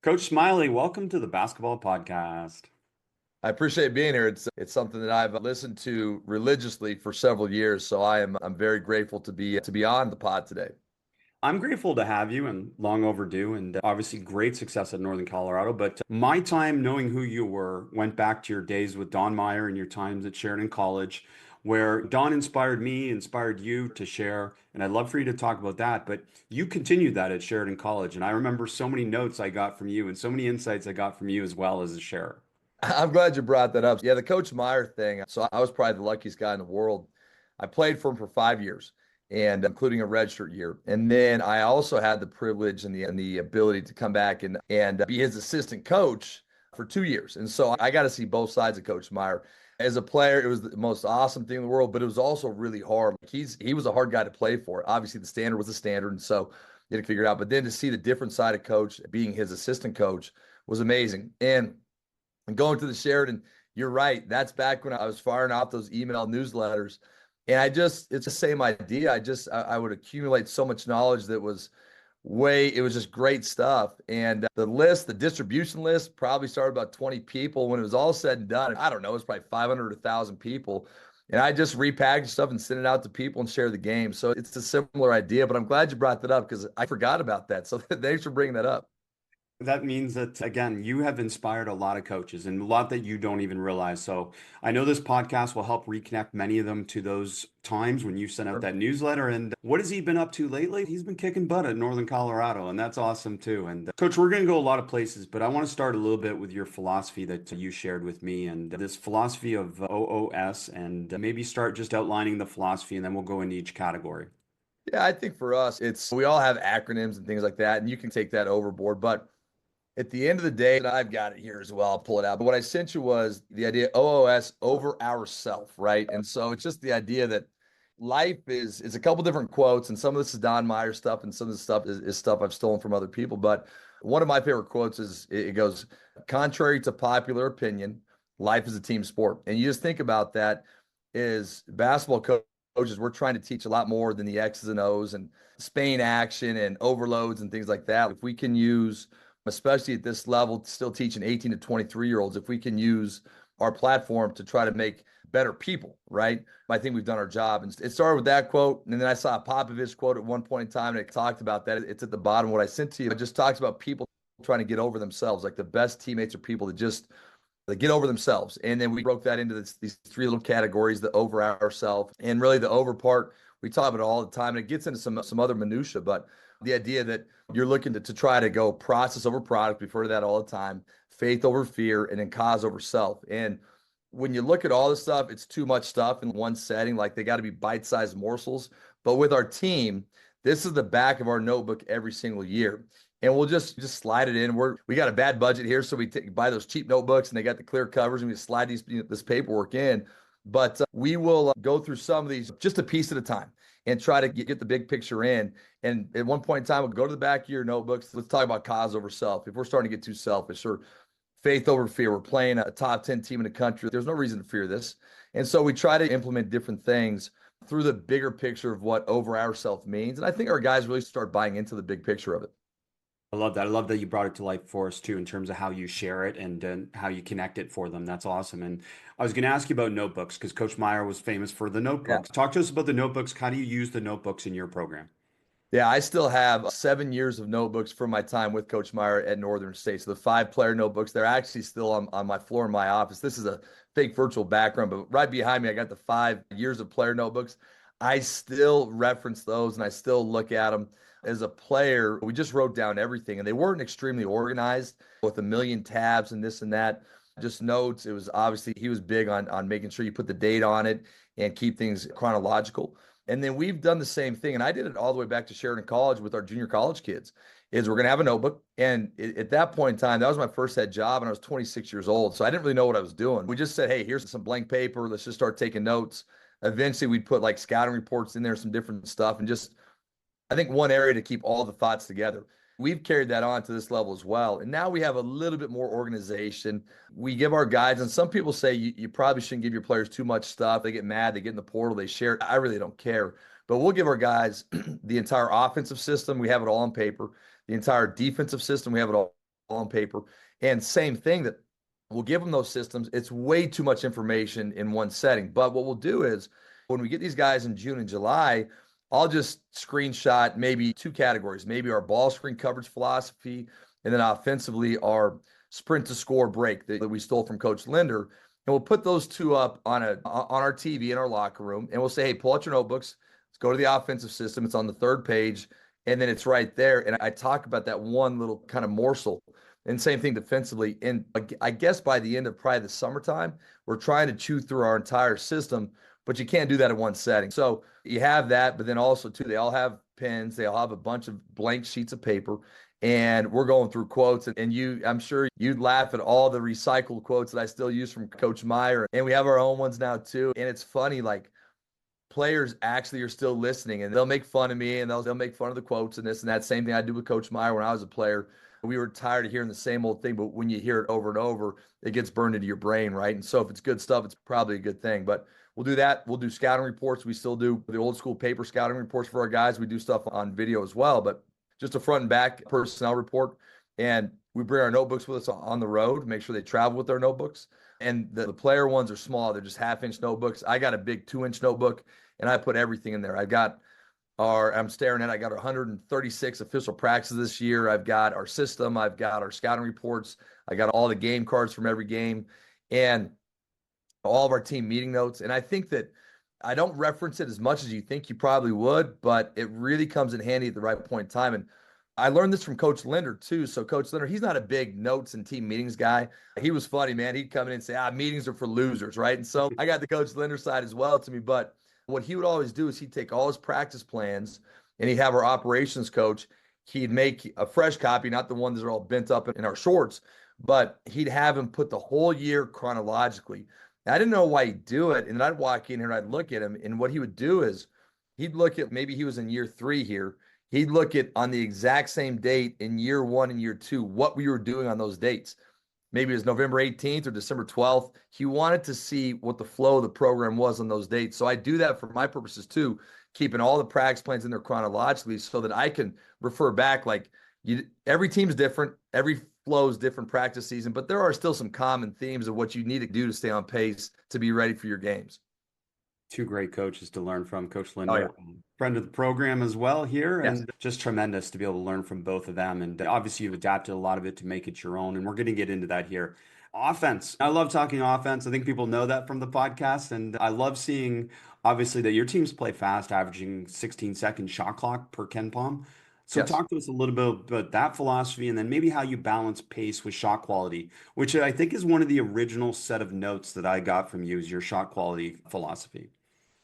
Coach Smiley, welcome to the basketball podcast. I appreciate being here. It's something that I've listened to religiously for several years, so I'm very grateful to be on the pod today. I'm grateful to have you and long overdue, and obviously great success at Northern Colorado. But my time knowing who you were went back to your days with Don Meyer and your times at Sheridan College, where Don inspired me, inspired you to share. And I'd love for you to talk about that. But you continued that at Sheridan College. And I remember so many notes I got from you and so many insights I got from you as well as a sharer. I'm glad you brought that up. Yeah, the Coach Meyer thing. So I was probably the luckiest guy in the world. I played for him for 5 years, and including a redshirt year. And then I also had the privilege and the ability to come back and be his assistant coach for 2 years. And so I got to see both sides of Coach Meyer. As a player, it was the most awesome thing in the world, but it was also really hard. Like he was a hard guy to play for. Obviously, the standard was the standard, and so you had to figure it out. But then to see the different side of coach being his assistant coach was amazing. And going to the Sheridan, you're right. That's back when I was firing off those email newsletters. And it's the same idea. I would accumulate so much knowledge that it was just great stuff. And the distribution list probably started about 20 people. When it was all said and done, I don't know, it was probably 500 or 1,000 people. And I just repackaged stuff and sent it out to people and share the game. So it's a similar idea, but I'm glad you brought that up because I forgot about that. So thanks for bringing that up. That means that, again, you have inspired a lot of coaches and a lot that you don't even realize. So I know this podcast will help reconnect many of them to those times when you sent out that newsletter. And what has he been up to lately? He's been kicking butt at Northern Colorado, and that's awesome too. And Coach, we're going to go a lot of places, but I want to start a little bit with your philosophy that you shared with me and this philosophy of OOS, and maybe start just outlining the philosophy, and then we'll go into each category. Yeah, I think for us, we all have acronyms and things like that, and you can take that overboard. But at the end of the day, and I've got it here as well. I'll pull it out. But what I sent you was the idea OOS over ourself, right? And so it's just the idea that life is a couple different quotes, and some of this is Don Meyer stuff, and some of this stuff is stuff I've stolen from other people. But one of my favorite quotes is it goes, contrary to popular opinion, life is a team sport. And you just think about that is coaches, we're trying to teach a lot more than the X's and O's and Spain action and overloads and things like that. If we can use especially at this level, still teaching 18 to 23-year-olds, if we can use our platform to try to make better people, right? I think we've done our job. And it started with that quote. And then I saw a Popovich quote at one point in time, and it talked about that. It's at the bottom of what I sent to you. It just talks about people trying to get over themselves. Like the best teammates are people that get over themselves. And then we broke that into these three little categories: the over ourself, and really the over part. We talk about it all the time, and it gets into some other minutia, but the idea that you're looking to try to go process over product, we refer to that all the time, faith over fear, and then cause over self. And when you look at all this stuff, it's too much stuff in one setting. Like they got to be bite-sized morsels. But with our team, this is the back of our notebook every single year. And we'll just slide it in. We got a bad budget here, so buy those cheap notebooks, and they got the clear covers, and we slide this paperwork in. But we will go through some of these just a piece at a time and try to get the big picture in. And at one point in time, we'll go to the back of your notebooks. Let's talk about cause over self. If we're starting to get too selfish, or faith over fear, we're playing a top 10 team in the country. There's no reason to fear this. And so we try to implement different things through the bigger picture of what over ourself means. And I think our guys really start buying into the big picture of it. I love that. I love that you brought it to life for us too, in terms of how you share it and how you connect it for them. That's awesome. And I was going to ask you about notebooks because Coach Meyer was famous for the Yeah. notebooks. Talk to us about the notebooks. How do you use the notebooks in your program? Yeah, I still have 7 years of notebooks from my time with Coach Meyer at Northern State. So the 5-player notebooks, they're actually still on my floor in my office. This is a fake virtual background, but right behind me, I got the 5 years of player notebooks. I still reference those and I still look at them. As a player, we just wrote down everything, and they weren't extremely organized with a million tabs and this and that. Just notes. It was obviously he was big on making sure you put the date on it and keep things chronological. And then we've done the same thing. And I did it all the way back to Sheridan College with our junior college kids. Is we're going to have a notebook. And at that point in time, that was my first head job, and I was 26 years old. So I didn't really know what I was doing. We just said, hey, here's some blank paper. Let's just start taking notes. Eventually, we'd put like scouting reports in there, some different stuff, and just, I think, one area to keep all the thoughts together. We've carried that on to this level as well. And now we have a little bit more organization. We give our guides, and some people say you probably shouldn't give your players too much stuff. They get mad, they get in the portal, they share it. I really don't care. But we'll give our guys the entire offensive system. We have it all on paper. The entire defensive system, we have it all on paper. And same thing, that we'll give them those systems. It's way too much information in one setting. But what we'll do is when we get these guys in June and July, I'll just screenshot maybe two categories, maybe our ball screen coverage philosophy, and then offensively our sprint to score break that we stole from Coach Linder. And we'll put those two up on our TV in our locker room, and we'll say, hey, pull out your notebooks. Let's go to the offensive system. It's on the third page, and then it's right there. And I talk about that one little kind of morsel. And same thing defensively. And I guess by the end of probably the summertime, we're trying to chew through our entire system, but you can't do that in one setting. So you have that, but then also too, they all have pens. They all have a bunch of blank sheets of paper, and we're going through quotes. And I'm sure you'd laugh at all the recycled quotes that I still use from Coach Meyer. And we have our own ones now too. And it's funny, like players actually are still listening, and they'll make fun of me, and they'll make fun of the quotes and this and that. Same thing I do with Coach Meyer when I was a player. We were tired of hearing the same old thing, but when you hear it over and over, it gets burned into your brain, right? And so if it's good stuff, it's probably a good thing. But we'll do that. We'll do scouting reports. We still do the old school paper scouting reports for our guys. We do stuff on video as well, but just a front and back personnel report. And we bring our notebooks with us on the road, make sure they travel with their notebooks. And the player ones are small. They're just 1/2-inch notebooks. I got a big 2-inch notebook, and I put everything in there. I got our 136 official practices this year. I've got our system. I've got our scouting reports. I got all the game cards from every game and all of our team meeting notes. And I think that I don't reference it as much as you think you probably would, but it really comes in handy at the right point in time. And I learned this from Coach Linder too. So Coach Linder, he's not a big notes and team meetings guy. He was funny, man. He'd come in and say, meetings are for losers, right? And so I got the Coach Linder side as well to me, but what he would always do is he'd take all his practice plans and he'd have our operations coach. He'd make a fresh copy, not the ones that are all bent up in our shorts, but he'd have him put the whole year chronologically. I didn't know why he'd do it. And I'd walk in here and I'd look at him. And what he would do is he'd look at, maybe he was in year 3 here. He'd look at on the exact same date in year 1 and year 2, what we were doing on those dates. Maybe it was November 18th or December 12th. He wanted to see what the flow of the program was on those dates. So I do that for my purposes too, keeping all the practice plans in there chronologically so that I can refer back. Like every team's different, every flow is different practice season, but there are still some common themes of what you need to do to stay on pace to be ready for your games. Two great coaches to learn from. Coach Linder, Oh, yeah. Friend of the program as well here, Yes. and just tremendous to be able to learn from both of them. And obviously, you've adapted a lot of it to make it your own, and we're going to get into that here. Offense. I love talking offense. I think people know that from the podcast, and I love seeing, obviously, that your teams play fast, averaging 16-second shot clock per Ken Palm. So Yes. talk to us a little bit about that philosophy, and then maybe how you balance pace with shot quality, which I think is one of the original set of notes that I got from you, is your shot quality philosophy.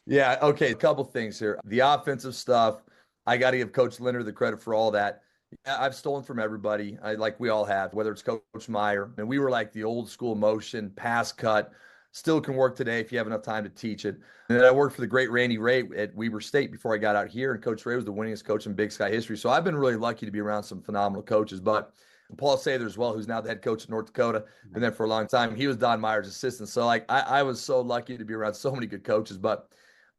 Yeah. Okay. A couple things here. The offensive stuff, I got to give Coach Linder the credit for all that. I've stolen from everybody, like we all have, whether it's Coach Meyer. And we were like the old school motion, pass cut, still can work today if you have enough time to teach it. And then I worked for the great Randy Ray at Weber State before I got out here. And Coach Ray was the winningest coach in Big Sky history. So I've been really lucky to be around some phenomenal coaches. But Paul Sather as well, who's now the head coach of North Dakota, been there for a long time. He was Don Meyer's assistant. So like I was so lucky to be around so many good coaches. But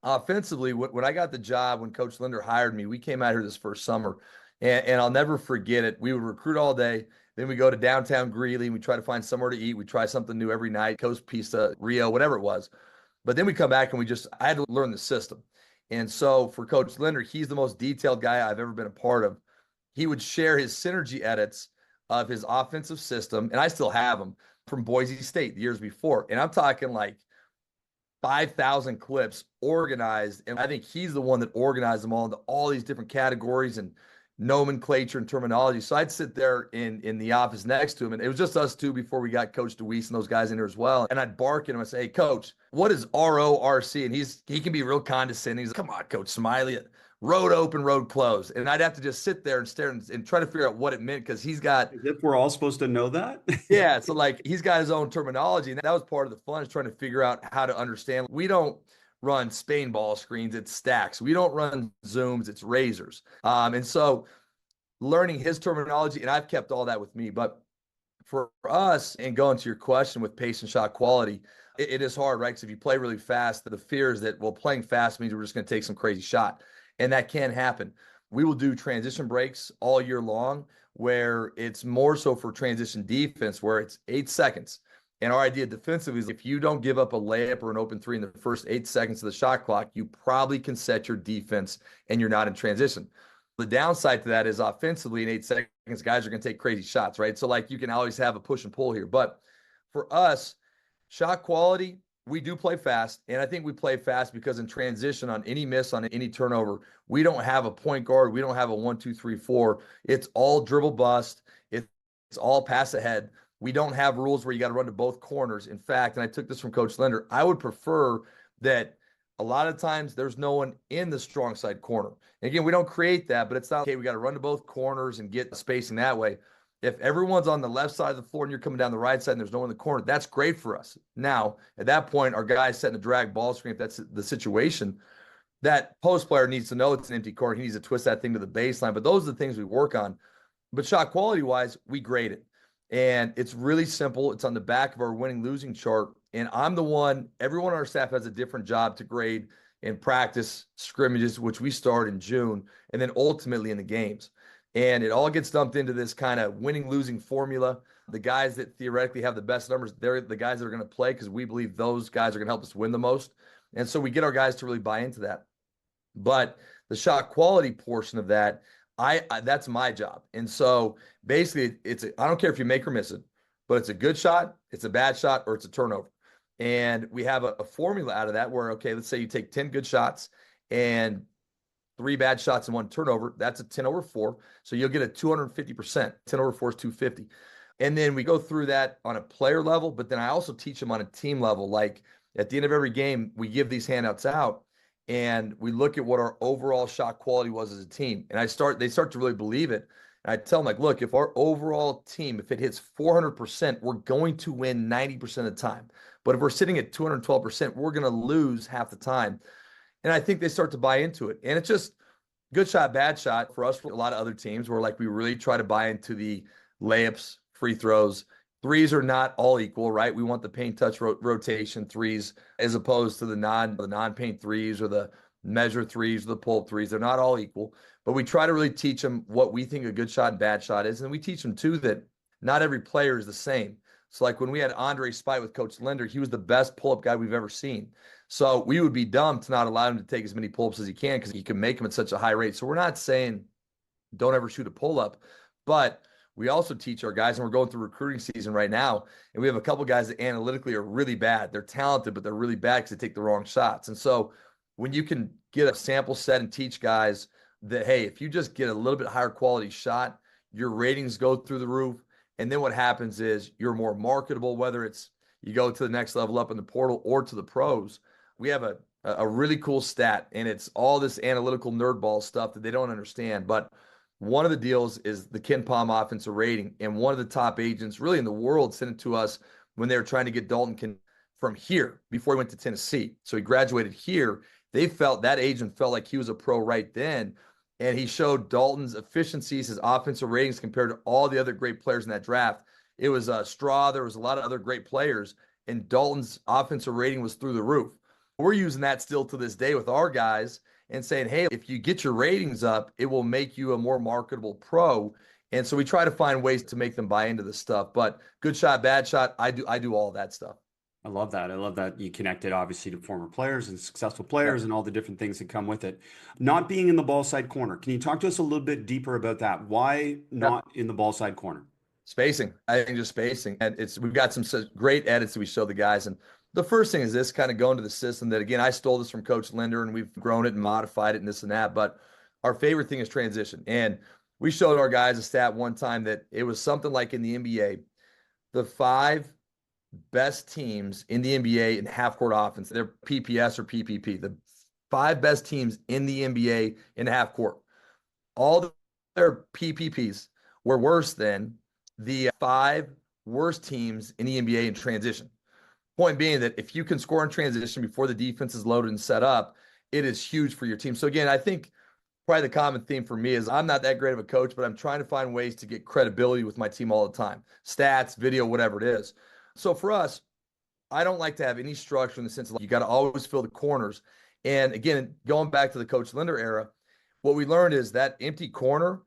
offensively, when I got the job, when Coach Linder hired me, we came out here this first summer, and I'll never forget it. We would recruit all day. Then we go to downtown Greeley, and we try to find somewhere to eat. We try something new every night, Coast Pizza, Rio, whatever it was. But then we come back, and I had to learn the system. And so for Coach Linder, he's the most detailed guy I've ever been a part of. He would share his synergy edits of his offensive system, and I still have them from Boise State the years before. And I'm talking like 5,000 clips organized. And I think he's the one that organized them all into all these different categories and nomenclature and terminology. So I'd sit there in the office next to him, and it was just us two before we got Coach DeWeese and those guys in there as well. And I'd bark at him and say, hey, Coach, what is RORC? And he can be real condescending. He's like, come on, Coach Smiley, road open, road closed. And I'd have to just sit there and stare and try to figure out what it meant, because he's got. As if we're all supposed to know that. Yeah. So like he's got his own terminology. And that was part of the fun, is trying to figure out how to understand. We don't run Spain ball screens, it's stacks. We don't run zooms, it's razors. And so learning his terminology, and I've kept all that with me. But for us, and going to your question with pace and shot quality, it is hard, right? Because if you play really fast, the fear is that, well, playing fast means we're just going to take some crazy shot. And that can happen. we will do transition breaks all year long, where it's more so for transition defense, where it's 8 seconds. And our idea defensively is if you don't give up a layup or an open three in the first 8 seconds of the shot clock, you probably can set your defense and you're not in transition. The downside to that is offensively in 8 seconds, guys are going to take crazy shots, right? So like you can always have a push and pull here. But for us, shot quality, we do play fast. And I think we play fast because in transition on any miss, on any turnover, we don't have a point guard. We don't have a 1, 2, 3, 4. It's all dribble bust. It's all pass ahead. We don't have rules where you got to run to both corners. In fact, and I took this from Coach Linder, I would prefer that a lot of times there's no one in the strong side corner. And again, we don't create that, but it's not, okay, we got to run to both corners and get spacing that way. If everyone's on the left side of the floor and you're coming down the right side and there's no one in the corner, that's great for us. Now, at that point, our guy's setting a drag ball screen. If that's the situation, that post player needs to know it's an empty corner. He needs to twist that thing to the baseline. But those are the things we work on. But shot quality wise, we grade it. And it's really simple. It's on the back of our winning losing chart. And I'm the one, everyone on our staff has a different job to grade in practice scrimmages, which we start in June, and then ultimately in the games. And it all gets dumped into this kind of winning losing formula. The guys that theoretically have the best numbers, they're the guys that are going to play because we believe those guys are going to help us win the most. And so we get our guys to really buy into that. But the shot quality portion of that, I that's my job. And so basically I don't care if you make or miss it, but it's a good shot, it's a bad shot, or it's a turnover. And we have a formula out of that where, okay, let's say you take 10 good shots and 3 bad shots and 1 turnover. That's a 10/4. So you'll get a 250%. 10/4 is 250. And then we go through that on a player level, but then I also teach them on a team level. Like at the end of every game, we give these handouts out and we look at what our overall shot quality was as a team. And they start to really believe it. And I tell them, like, look, if our overall team, if it hits 400%, we're going to win 90% of the time. But if we're sitting at 212%, we're going to lose half the time. And I think they start to buy into it. And it's just good shot, bad shot for us, for a lot of other teams where like we really try to buy into the layups, free throws. Threes are not all equal, right? We want the paint touch rotation threes as opposed to the non-paint threes or the measure threes or the pull-up threes. They're not all equal, but we try to really teach them what we think a good shot and bad shot is. And we teach them too that not every player is the same. So like when we had Andre Spite with Coach Linder, he was the best pull-up guy we've ever seen. So we would be dumb to not allow him to take as many pull-ups as he can because he can make them at such a high rate. So we're not saying don't ever shoot a pull-up, but we also teach our guys, and we're going through recruiting season right now, and we have a couple guys that analytically are really bad. They're talented, but they're really bad because they take the wrong shots. And so when you can get a sample set and teach guys that, hey, if you just get a little bit higher quality shot, your ratings go through the roof. And then what happens is you're more marketable, whether it's you go to the next level up in the portal or to the pros. We have a really cool stat, and it's all this analytical nerdball stuff that they don't understand. But one of the deals is the Ken Palm offensive rating, and one of the top agents really in the world sent it to us when they were trying to get Dalton from here before he went to Tennessee. So he graduated here. That agent felt like he was a pro right then, and he showed Dalton's efficiencies, his offensive ratings compared to all the other great players in that draft. It was Straw. There was a lot of other great players, and Dalton's offensive rating was through the roof. We're using that still to this day with our guys and saying, hey, if you get your ratings up, it will make you a more marketable pro. And so we try to find ways to make them buy into this stuff. But good shot, bad shot, I do all that stuff. I love that. I love that you connected obviously to former players and successful players and all the different things that come with it. Not being in the ball side corner. Can you talk to us a little bit deeper about that? Why not in the ball side corner? Spacing. I think just spacing. And we've got some great edits that we show the guys. And the first thing is this kind of going to the system that, again, I stole this from Coach Linder and we've grown it and modified it and this and that. But our favorite thing is transition. And we showed our guys a stat one time that it was something like in the NBA, the 5 best teams in the NBA in half-court offense, they're PPS or PPP, the 5 best teams in the NBA in half-court. All their PPPs were worse than the 5 worst teams in the NBA in transition. Point being that if you can score in transition before the defense is loaded and set up, it is huge for your team. So again, I think probably the common theme for me is I'm not that great of a coach, but I'm trying to find ways to get credibility with my team all the time. Stats, video, whatever it is. So for us, I don't like to have any structure in the sense of you got to always fill the corners. And again, going back to the Coach Linder era, what we learned is that empty corner,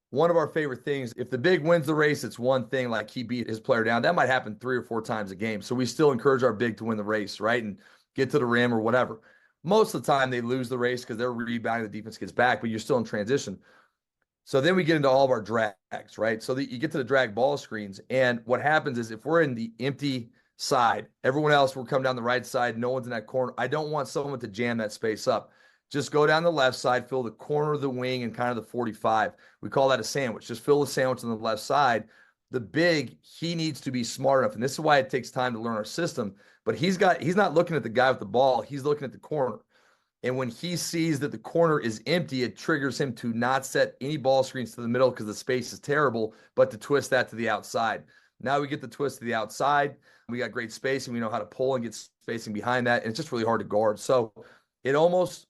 one of our favorite things, if the big wins the race, it's one thing, like he beat his player down. That might happen 3 or 4 times a game. So we still encourage our big to win the race, right? And get to the rim or whatever. Most of the time they lose the race because they're rebounding, the defense gets back, but you're still in transition. So then we get into all of our drags, right? So you get to the drag ball screens. And what happens is if we're in the empty side, everyone else will come down the right side. No one's in that corner. I don't want someone to jam that space up. Just go down the left side, fill the corner of the wing and kind of the 45. We call that a sandwich. Just fill the sandwich on the left side. The big, he needs to be smart enough. And this is why it takes time to learn our system. But he's not looking at the guy with the ball. He's looking at the corner. And when he sees that the corner is empty, it triggers him to not set any ball screens to the middle because the space is terrible, but to twist that to the outside. Now we get the twist to the outside. We got great spacing. We know how to pull and get spacing behind that. And it's just really hard to guard. So it almost,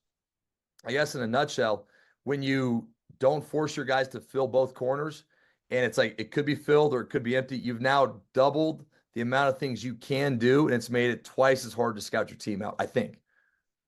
I guess in a nutshell, when you don't force your guys to fill both corners, and it's like it could be filled or it could be empty, you've now doubled the amount of things you can do, and it's made it twice as hard to scout your team out, I think.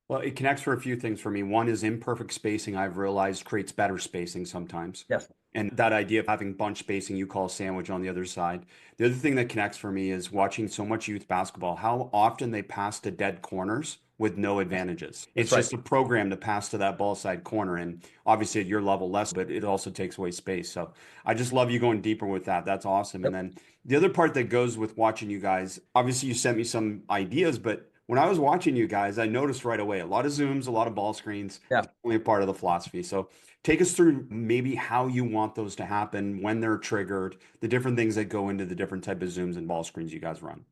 Well, it connects for a few things for me. One is imperfect spacing, I've realized creates better spacing sometimes. Yes. And that idea of having bunch spacing, you call sandwich on the other side. The other thing that connects for me is watching so much youth basketball, how often they pass to dead corners with no advantages. It's That's just a program to pass to that ball side corner. And obviously at your level less, but it also takes away space. So I just love you going deeper with that. That's awesome. Yep. And then the other part that goes with watching you guys, obviously you sent me some ideas, but when I was watching you guys, I noticed right away a lot of zooms, a lot of ball screens. Yeah. Only a part of the philosophy. So take us through maybe how you want those to happen, when they're triggered, the different things that go into the different type of zooms and ball screens you guys run.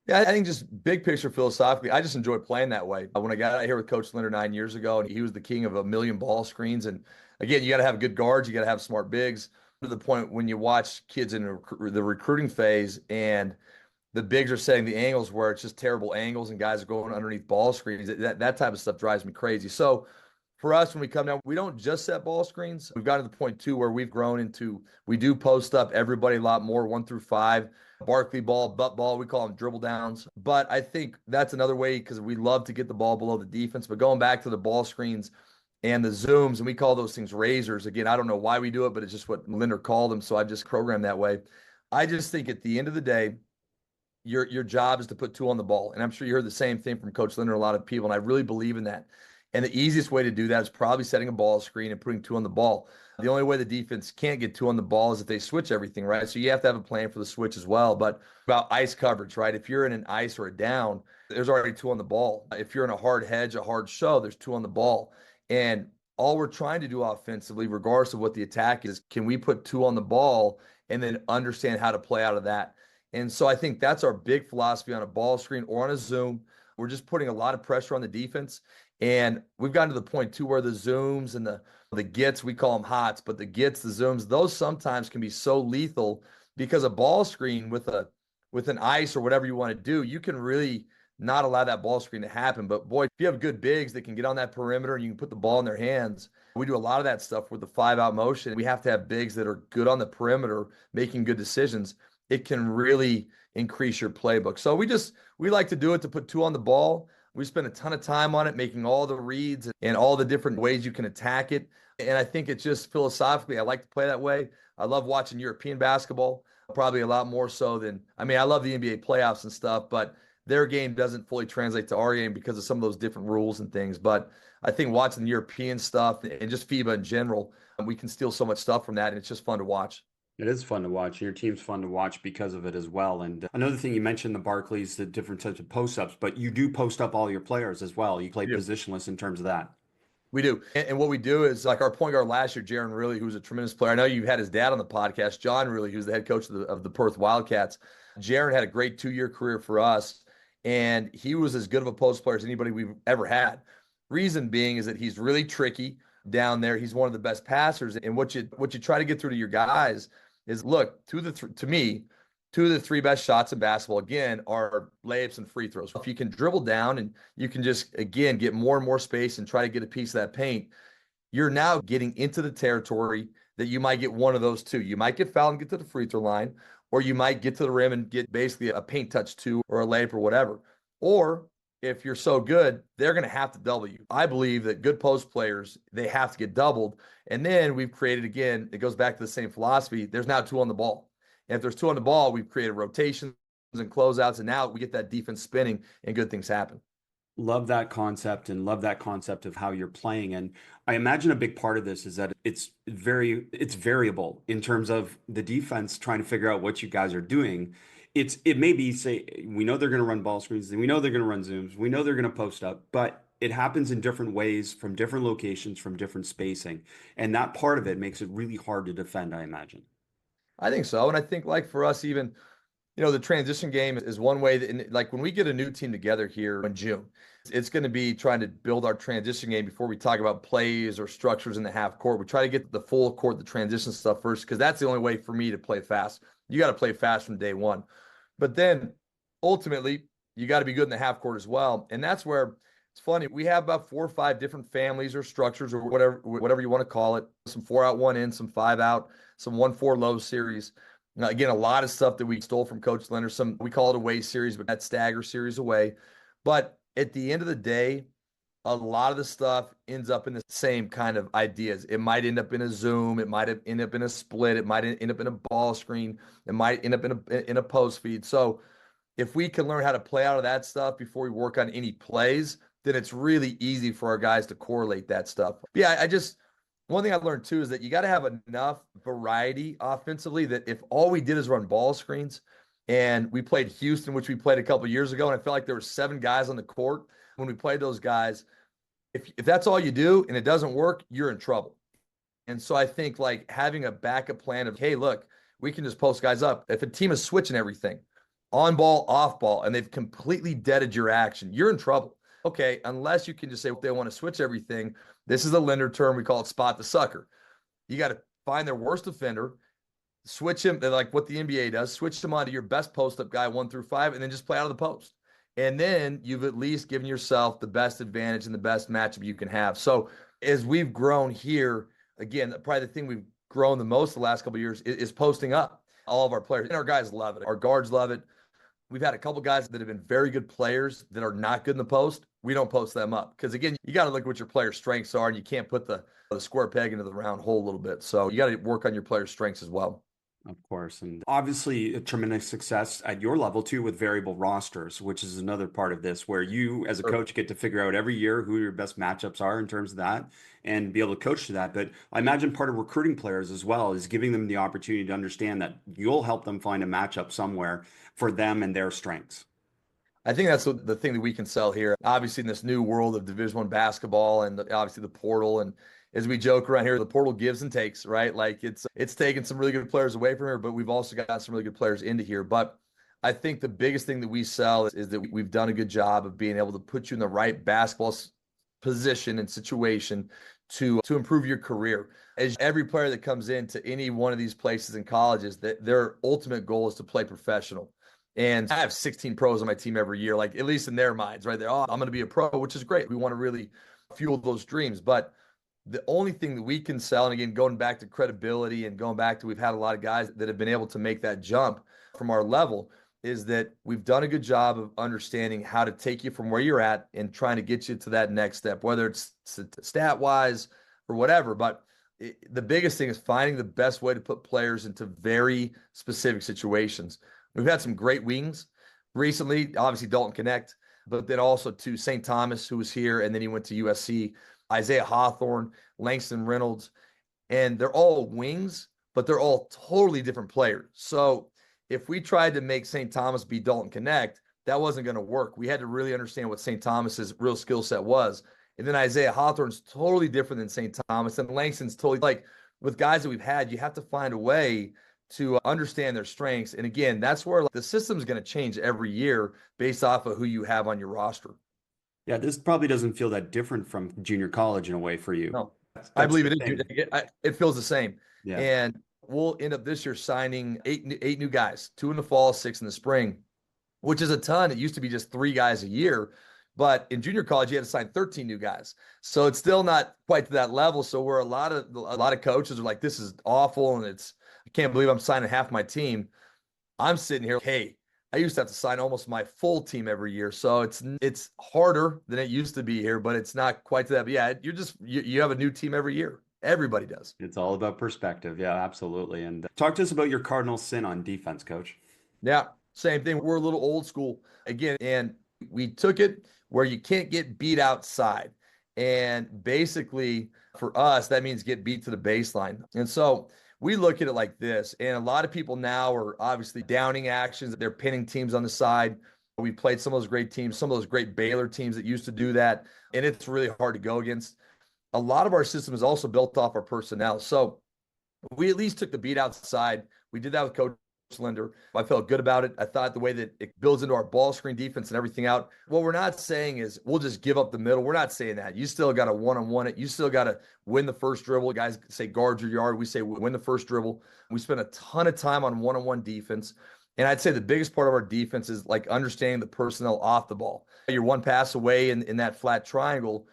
Yeah, I think just big picture philosophically, I just enjoy playing that way. When I got out here with Coach Linder 9 years ago, and he was the king of a million ball screens. And again, you got to have good guards, you got to have smart bigs. To the point when you watch kids in the recruiting phase and the bigs are setting the angles where it's just terrible angles and guys are going underneath ball screens. That type of stuff drives me crazy. So for us, when we come down, we don't just set ball screens. We've gotten to the point too where we've grown into, we do post up everybody a lot more, 1 through 5, Barkley ball, butt ball, we call them dribble downs. But I think that's another way because we love to get the ball below the defense. But going back to the ball screens and the zooms, and we call those things razors. Again, I don't know why we do it, but it's just what Linder called them. So I just programmed that way. I just think at the end of the day, your job is to put 2 on the ball. And I'm sure you heard the same thing from Coach Linder and a lot of people, and I really believe in that. And the easiest way to do that is probably setting a ball screen and putting 2 on the ball. The only way the defense can't get 2 on the ball is if they switch everything, right? So you have to have a plan for the switch as well. But about ice coverage, right? If you're in an ice or a down, there's already 2 on the ball. If you're in a hard hedge, a hard show, there's 2 on the ball. And all we're trying to do offensively, regardless of what the attack is, can we put 2 on the ball and then understand how to play out of that? And so I think that's our big philosophy on a ball screen or on a zoom. We're just putting a lot of pressure on the defense. And we've gotten to the point too where the zooms and the gets, we call them hots, but the gets, the zooms, those sometimes can be so lethal because a ball screen with an ice or whatever you want to do, you can really not allow that ball screen to happen. But boy, if you have good bigs that can get on that perimeter and you can put the ball in their hands, we do a lot of that stuff with the 5-out motion. We have to have bigs that are good on the perimeter, making good decisions. It can really increase your playbook. So we like to do it to put 2 on the ball. We spend a ton of time on it, making all the reads and all the different ways you can attack it. And I think it's just philosophically, I like to play that way. I love watching European basketball, probably a lot more so than, I mean, I love the NBA playoffs and stuff, but their game doesn't fully translate to our game because of some of those different rules and things. But I think watching the European stuff and just FIBA in general, we can steal so much stuff from that, and it's just fun to watch. It is fun to watch. Your team's fun to watch because of it as well. And another thing you mentioned, the Barclays, the different types of post-ups, but you do post up all your players as well. You play positionless in terms of that. We do. And what we do is like our point guard last year, Jaron Riley, who's a tremendous player. I know you've had his dad on the podcast, John Riley, who's the head coach of the Perth Wildcats. Jaron had a great 2-year career for us, and he was as good of a post player as anybody we've ever had. Reason being is that he's really tricky down there. He's one of the best passers. And what you try to get through to your guys is, look, to me, 2 of the 3 best shots in basketball, again, are layups and free throws. If you can dribble down and you can just, again, get more and more space and try to get a piece of that paint, you're now getting into the territory that you might get one of those 2. You might get fouled and get to the free throw line, or you might get to the rim and get basically a paint touch 2 or a layup or whatever. Or if you're so good, they're going to have to double you. I believe that good post players, they have to get doubled. And then we've created, again, it goes back to the same philosophy. There's now 2 on the ball. And if there's 2 on the ball, we've created rotations and closeouts. And now we get that defense spinning and good things happen. Love that concept and love that concept of how you're playing. And I imagine a big part of this is that it's variable in terms of the defense trying to figure out what you guys are doing. It may be, say, we know they're going to run ball screens, we know they're going to run zooms, we know they're going to post up, but it happens in different ways from different locations, from different spacing. And that part of it makes it really hard to defend, I imagine. I think so. And I think, like, for us, even, the transition game is one way that, like, when we get a new team together here in June, it's going to be trying to build our transition game before we talk about plays or structures in the half court. We try to get the full court, the transition stuff first, because that's the only way for me to play fast. You got to play fast from day one. But then ultimately, you got to be good in the half court as well. And that's where it's funny. We have about 4 or 5 different families or structures or whatever you want to call it. Some 4 out, 1 in, some 5 out, some 1-4 low series. Now, again, a lot of stuff that we stole from Coach Leonard. Some, we call it away series, but that stagger series away. But at the end of the day, a lot of the stuff ends up in the same kind of ideas. It might end up in a zoom. It might end up in a split. It might end up in a ball screen. It might end up in a post feed. So if we can learn how to play out of that stuff before we work on any plays, then it's really easy for our guys to correlate that stuff. But yeah, one thing I learned too is that you got to have enough variety offensively that if all we did is run ball screens, and we played Houston, which we played a couple years ago, and I felt like there were 7 guys on the court when we played those guys. If that's all you do and it doesn't work, you're in trouble. And so I think, like, having a backup plan of, hey, look, we can just post guys up. If a team is switching everything, on ball, off ball, and they've completely deaded your action, you're in trouble. Okay, unless you can just say, if they want to switch everything, this is a lender term. We call it spot the sucker. You got to find their worst offender, switch him, like what the NBA does, switch them onto your best post-up guy 1 through 5, and then just play out of the post. And then you've at least given yourself the best advantage and the best matchup you can have. So as we've grown here, again, probably the thing we've grown the most the last couple of years is posting up. All of our players, and our guys love it. Our guards love it. We've had a couple guys that have been very good players that are not good in the post. We don't post them up because, again, you got to look at what your players' strengths are, and you can't put the square peg into the round hole a little bit. So you got to work on your players' strengths as well. Of course. And obviously a tremendous success at your level too with variable rosters, which is another part of this where you as a coach get to figure out every year who your best matchups are in terms of that and be able to coach to that. But I imagine part of recruiting players as well is giving them the opportunity to understand that you'll help them find a matchup somewhere for them and their strengths. I think that's the thing that we can sell here. Obviously, in this new world of Division I basketball and obviously the portal, and as we joke around here, the portal gives and takes, right? Like it's taken some really good players away from here, but we've also got some really good players into here. But I think the biggest thing that we sell is that we've done a good job of being able to put you in the right basketball position and situation to improve your career. As every player that comes into any one of these places in colleges, that their ultimate goal is to play professional. And I have 16 pros on my team every year, like at least in their minds, right? They're, I'm going to be a pro, which is great. We want to really fuel those dreams. But the only thing that we can sell, and again, going back to credibility and going back to we've had a lot of guys that have been able to make that jump from our level, is that we've done a good job of understanding how to take you from where you're at and trying to get you to that next step, whether it's stat-wise or whatever. But the biggest thing is finding the best way to put players into very specific situations. We've had some great wings recently, obviously Dalton Connect, but then also to St. Thomas, who was here, and then he went to USC, Isaiah Hawthorne, Langston Reynolds, and they're all wings, but they're all totally different players. So if we tried to make St. Thomas be Dalton Connect, that wasn't going to work. We had to really understand what St. Thomas's real skill set was. And then Isaiah Hawthorne's totally different than St. Thomas, and Langston's totally, like, with guys that we've had, you have to find a way to understand their strengths. And again, that's where the system is going to change every year based off of who you have on your roster. Yeah, this probably doesn't feel that different from junior college in a way for you. No, I believe it is. It feels the same. Yeah. And we'll end up this year signing eight new guys, 2 in the fall, 6 in the spring, which is a ton. It used to be just 3 guys a year. But in junior college, you had to sign 13 new guys. So it's still not quite to that level. So where a lot of coaches are like, this is awful, and I can't believe I'm signing half my team. I'm sitting here, hey, I used to have to sign almost my full team every year. So it's harder than it used to be here, but it's not quite to that. But yeah, you have a new team every year. Everybody does. It's all about perspective. Yeah, absolutely. And talk to us about your Cardinal Sin on defense, coach. Yeah, same thing. We're a little old school again, and we took it where you can't get beat outside. And basically, for us, that means get beat to the baseline. And so we look at it like this. And a lot of people now are obviously downing actions. They're pinning teams on the side. We played some of those great teams, some of those great Baylor teams that used to do that. And it's really hard to go against. A lot of our system is also built off our personnel. So we at least took the beat outside. We did that with Coach Linder. I felt good about it. I thought the way that it builds into our ball screen defense and everything out. What we're not saying is we'll just give up the middle. We're not saying that. You still got to one-on-one it. You still got to win the first dribble. Guys say guard your yard. We say win the first dribble. We spend a ton of time on one-on-one defense. And I'd say the biggest part of our defense is like understanding the personnel off the ball. You're one pass away in that flat triangle.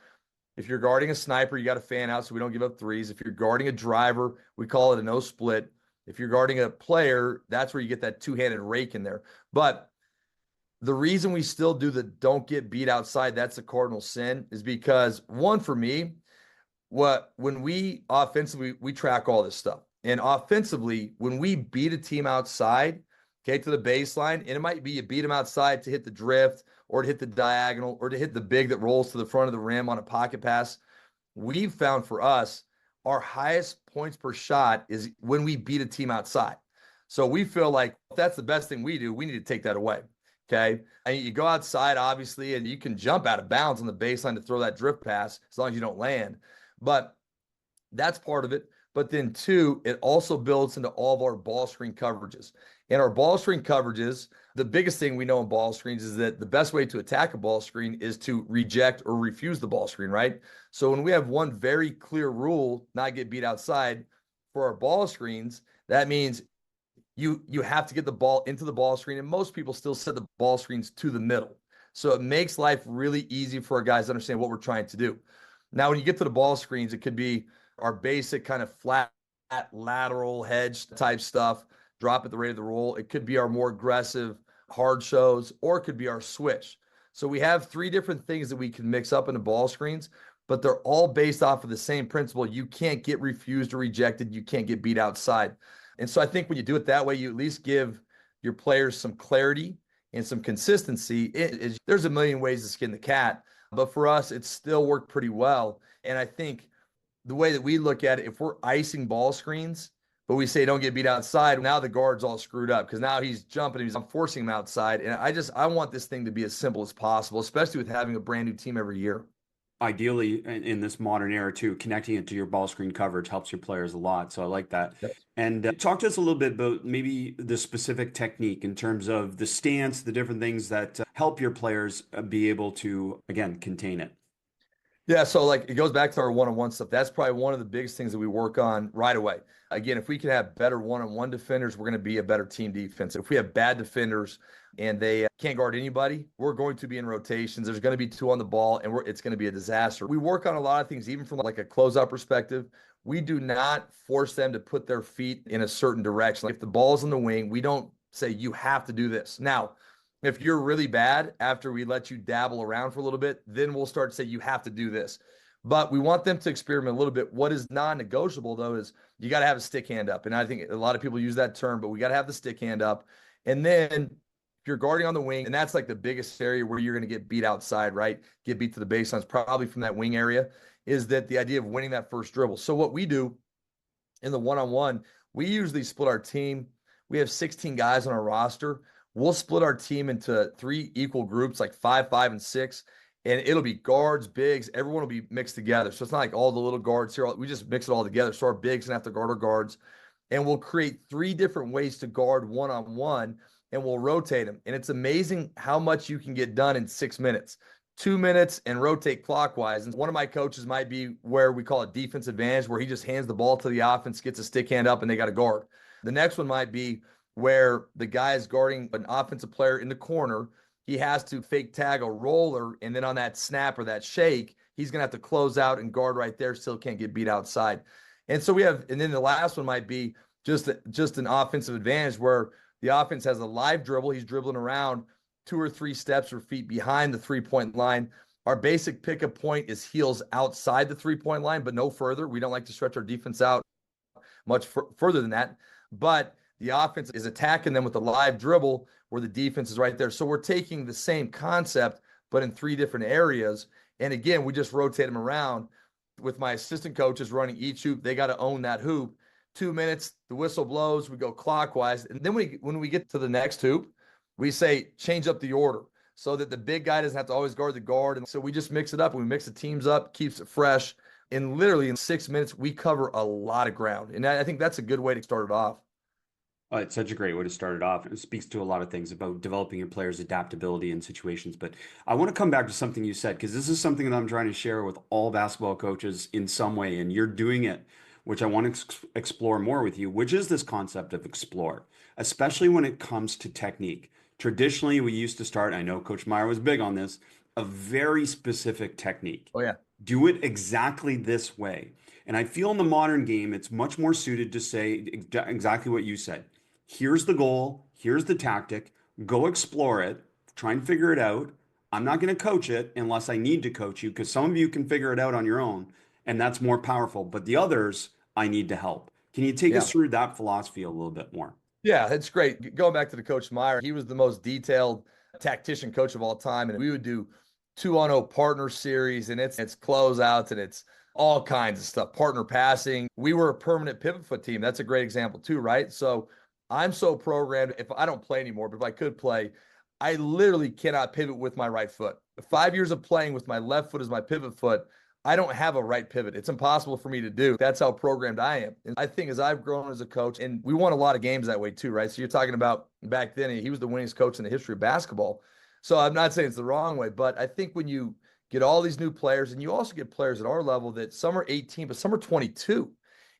If you're guarding a sniper, you got to fan out so we don't give up threes. If you're guarding a driver, we call it a no split. If you're guarding a player, that's where you get that two-handed rake in there. But the reason we still do the don't get beat outside, that's the cardinal sin, is because one, for me, when we offensively, we track all this stuff. And offensively, when we beat a team outside, okay, to the baseline, and it might be you beat them outside to hit the drift or to hit the diagonal or to hit the big that rolls to the front of the rim on a pocket pass. We've found for us, our highest points per shot is when we beat a team outside. So we feel like if that's the best thing we do, we need to take that away. Okay. And you go outside, obviously, and you can jump out of bounds on the baseline to throw that drift pass as long as you don't land. But that's part of it. But then two, it also builds into all of our ball screen coverages. And our ball screen coverages, the biggest thing we know in ball screens is that the best way to attack a ball screen is to reject or refuse the ball screen, right? So when we have one very clear rule, not get beat outside for our ball screens, that means you have to get the ball into the ball screen, and most people still set the ball screens to the middle. So it makes life really easy for our guys to understand what we're trying to do. Now, when you get to the ball screens, it could be our basic kind of flat lateral hedge type stuff, drop at the rate of the roll. It could be our more aggressive hard shows, or it could be our switch. So we have three different things that we can mix up in the ball screens, but they're all based off of the same principle. You can't get refused or rejected. You can't get beat outside. And so I think when you do it that way, you at least give your players some clarity and some consistency. There's a million ways to skin the cat, but for us, it's still worked pretty well. And I think the way that we look at it, if we're icing ball screens, but we say don't get beat outside, now the guard's all screwed up because now he's jumping, I'm forcing him outside. And I want this thing to be as simple as possible, especially with having a brand new team every year. Ideally, in this modern era too, connecting it to your ball screen coverage helps your players a lot. So I like that. Yep. And talk to us a little bit about maybe the specific technique in terms of the stance, the different things that help your players be able to, again, contain it. Yeah, so like it goes back to our one-on-one stuff. That's probably one of the biggest things that we work on right away. Again, if we can have better one-on-one defenders, we're going to be a better team defense. If we have bad defenders and they can't guard anybody, we're going to be in rotations. There's going to be two on the ball, and it's going to be a disaster. We work on a lot of things, even from like a closeout perspective. We do not force them to put their feet in a certain direction. Like if the ball's in the wing, we don't say you have to do this. Now, if you're really bad after we let you dabble around for a little bit, then we'll start to say you have to do this. But we want them to experiment a little bit. What is non-negotiable, though, is you got to have a stick hand up. And I think a lot of people use that term, but we got to have the stick hand up. And then if you're guarding on the wing, and that's like the biggest area where you're going to get beat outside, right? Get beat to the baselines, probably from that wing area, is that the idea of winning that first dribble. So what we do in the one-on-one, we usually split our team. We have 16 guys on our roster. We'll split our team into 3 equal groups, like 5, 5, and 6, and it'll be guards, bigs. Everyone will be mixed together. So it's not like all the little guards here. We just mix it all together. So our bigs gonna have to guard our guards, and we'll create 3 different ways to guard one-on-one, and we'll rotate them. And it's amazing how much you can get done in 6 minutes. 2 minutes and rotate clockwise. And one of my coaches might be where we call it defense advantage, where he just hands the ball to the offense, gets a stick hand up, and they got to guard. The next one might be where the guy is guarding an offensive player in the corner. He has to fake tag a roller, and then on that snap or that shake, he's going to have to close out and guard right there, still can't get beat outside. And so we have, and then the last one might be just an offensive advantage where The offense has a live dribble. He's dribbling around 2 or 3 steps or feet behind the 3-point line. Our basic pickup point is heels outside the 3-point line, but no further. We don't like to stretch our defense out much further than that. But the offense is attacking them with a live dribble where the defense is right there. So we're taking the same concept, but in 3 different areas. And again, we just rotate them around with my assistant coaches running each hoop. They got to own that hoop. 2 minutes, the whistle blows, we go clockwise. And then when we get to the next hoop, we say change up the order so that the big guy doesn't have to always guard the guard. And so we just mix it up. We mix the teams up, keeps it fresh. And literally in 6 minutes, we cover a lot of ground. And I think that's a good way to start it off. Oh, it's such a great way to start it off. It speaks to a lot of things about developing your players' adaptability in situations. But I want to come back to something you said, because this is something that I'm trying to share with all basketball coaches in some way, and you're doing it, which I want to explore more with you, which is this concept of explore, especially when it comes to technique. Traditionally, we used to start, I know Coach Meyer was big on this, a very specific technique. Oh, yeah. Do it exactly this way. And I feel in the modern game, it's much more suited to say exactly what you said. Here's the goal. Here's the tactic. Go explore it. Try and figure it out. I'm not going to coach it unless I need to coach you, because some of you can figure it out on your own, and that's more powerful. But the others, I need to help. Can you take us through that philosophy a little bit more? Yeah, it's great. Going back to the Coach Meyer, he was the most detailed tactician coach of all time. And we would do 2-on-0 partner series, and it's closeouts, and it's all kinds of stuff, partner passing. We were a permanent pivot foot team. That's a great example too, right? So I'm so programmed, if I don't play anymore, but if I could play, I literally cannot pivot with my right foot. 5 years of playing with my left foot as my pivot foot, I don't have a right pivot. It's impossible for me to do. That's how programmed I am. And I think as I've grown as a coach, and we won a lot of games that way too, right? So you're talking about back then, he was the winningest coach in the history of basketball. So I'm not saying it's the wrong way, but I think when you get all these new players, and you also get players at our level that some are 18, but some are 22,